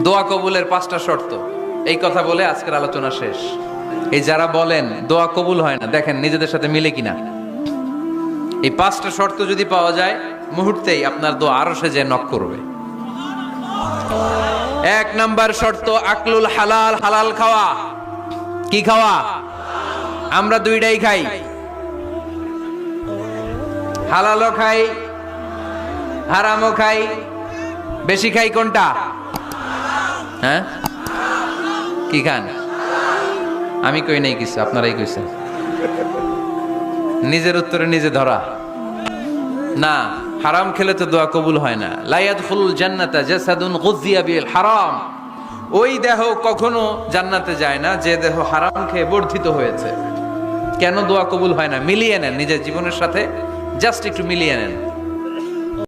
দোয়া কবুলের 5টা শর্ত, এই কথা বলে আজকের আলোচনা শেষ। এই যারা বলেন দোয়া কবুল হয় না, দেখেন নিজেদের সাথে মিলে কিনা। এই 5টা শর্ত যদি পাওয়া যায়, মুহূর্তেই আপনার দোয়া আরশে যে নক করবে। 1 নাম্বার শর্ত আকলুল হালাল, হালাল খাওয়া। কি খাওয়া? আমরা দুইটাই খাই, হালালও খাই হারামও খাই। বেশি খাই কোনটা? হ্যাঁ, কি খান? আমি কই নাই কিছু, আপনারাই কইছেন। নিজের উত্তরে নিজে ধরা না। হারাম খেলে তো দোয়া কবুল হয় না। লা ইয়াদখুলুল জান্নাতা জাসাদুন গুযিয়া বিল হারাম। ওই দেহ কখনো জান্নাতে যায় না যে দেহ হারাম খেয়ে বর্ধিত হয়েছে। কেন দোয়া কবুল হয় না? মিলিয়ে নেন নিজের জীবনের সাথে, জাস্ট একটু মিলিয়ে নেন।